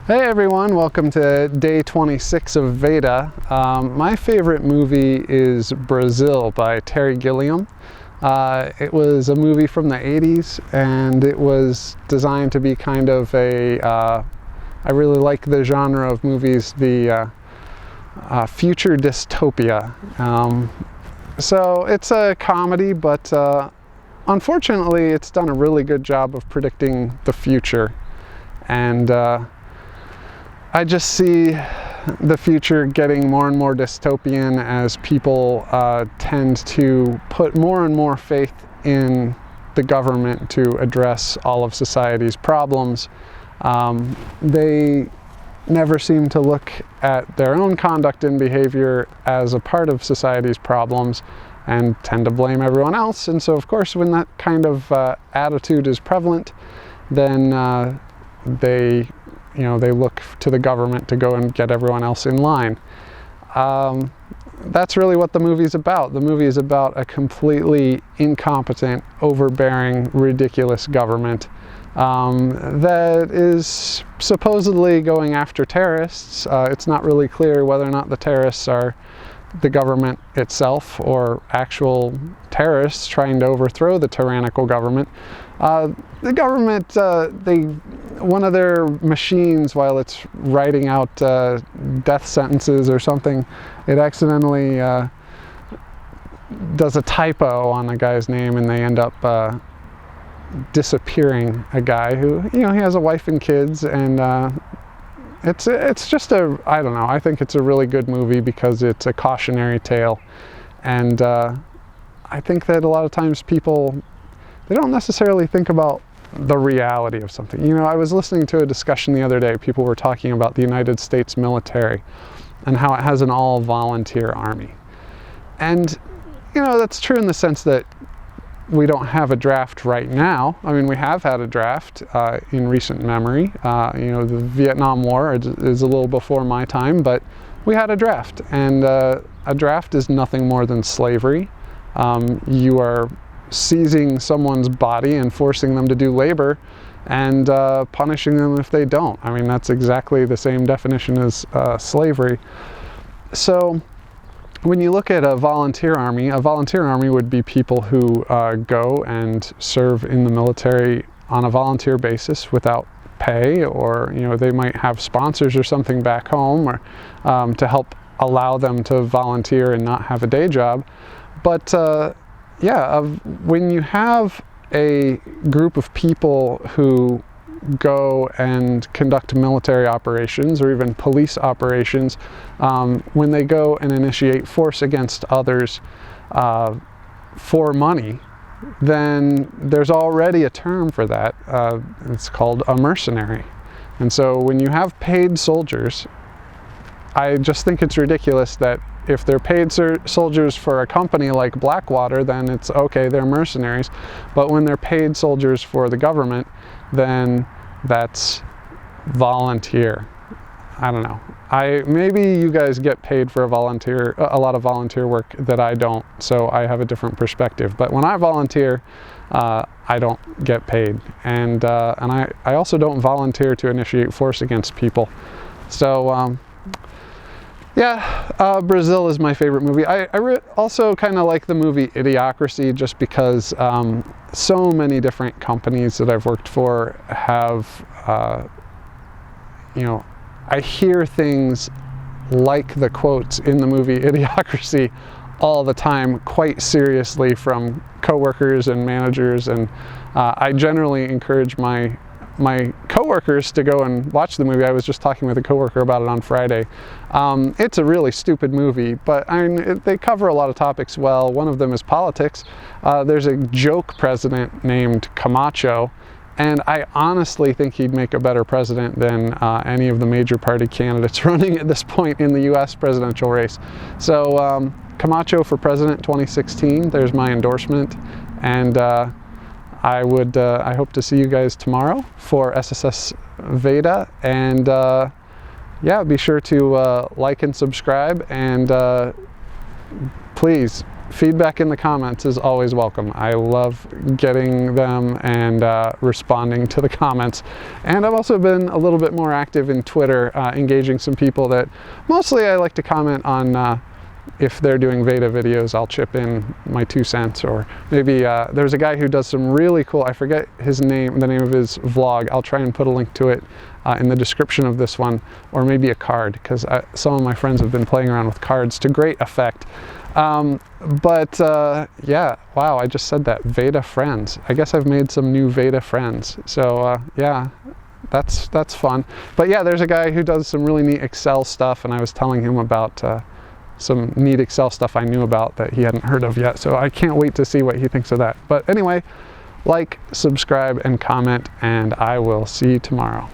Hey everyone, welcome to day 26 of Veda. My favorite movie is Brazil by Terry Gilliam. It was a movie from the 80s and it was designed to be kind of I really like the genre of movies, the future dystopia. So it's a comedy, but unfortunately it's done a really good job of predicting the future. And I just see the future getting more and more dystopian as people tend to put more and more faith in the government to address all of society's problems. They never seem to look at their own conduct and behavior as a part of society's problems and tend to blame everyone else. And so, of course, when that kind of attitude is prevalent, then they look to the government to go and get everyone else in line. That's really what the movie's about. The movie is about a completely incompetent, overbearing, ridiculous government that is supposedly going after terrorists. It's not really clear whether or not the terrorists are the government itself or actual terrorists trying to overthrow the tyrannical government. The government, one of their machines, while it's writing out death sentences or something, it accidentally does a typo on a guy's name, and they end up disappearing a guy who, he has a wife and kids, and it's just I don't know, I think it's a really good movie because it's a cautionary tale, and I think that a lot of times people, they don't necessarily think about the reality of something. I was listening to a discussion the other day. People were talking about the United States military and how it has an all-volunteer army. And, that's true in the sense that we don't have a draft right now. I mean, we have had a draft in recent memory. The Vietnam War is a little before my time, but we had a draft. And a draft is nothing more than slavery. You are seizing someone's body and forcing them to do labor and punishing them if they don't. I mean, that's exactly the same definition as slavery. So when you look at a volunteer army would be people who go and serve in the military on a volunteer basis without pay, or they might have sponsors or something back home, or to help allow them to volunteer and not have a day job. But when you have a group of people who go and conduct military operations or even police operations, when they go and initiate force against others for money, then there's already a term for that. It's called a mercenary. And so when you have paid soldiers, I just think it's ridiculous that if they're paid soldiers for a company like Blackwater, then it's okay, they're mercenaries. But when they're paid soldiers for the government, then that's volunteer. I don't know. Maybe you guys get paid for a lot of volunteer work that I don't, so I have a different perspective. But when I volunteer, I don't get paid, and I also don't volunteer to initiate force against people. So. Brazil is my favorite movie. I also kind of like the movie Idiocracy, just because so many different companies that I've worked for have, I hear things like the quotes in the movie Idiocracy all the time, quite seriously, from coworkers and managers, and I generally encourage my coworkers to go and watch the movie. I was just talking with a coworker about it on Friday. It's a really stupid movie, but they cover a lot of topics well. One of them is politics. There's a joke president named Camacho, and I honestly think he'd make a better president than any of the major party candidates running at this point in the U.S. presidential race. So Camacho for president 2016, there's my endorsement, and I hope to see you guys tomorrow for SSS Veda, and be sure to like and subscribe, and please feedback in the comments is always welcome. I love getting them and responding to the comments. And I've also been a little bit more active in Twitter, engaging some people that mostly I like to comment on. If they're doing Veda videos, I'll chip in my 2 cents, or maybe there's a guy who does some really cool, I forget his name, the name of his vlog. I'll try and put a link to it in the description of this one, or maybe a card, because some of my friends have been playing around with cards to great effect. Yeah, wow, I just said that, Veda friends. I guess I've made some new Veda friends. So yeah, that's fun. But yeah, there's a guy who does some really neat Excel stuff, and I was telling him about some neat Excel stuff I knew about that he hadn't heard of yet. So I can't wait to see what he thinks of that. But anyway, like, subscribe, and comment, and I will see you tomorrow.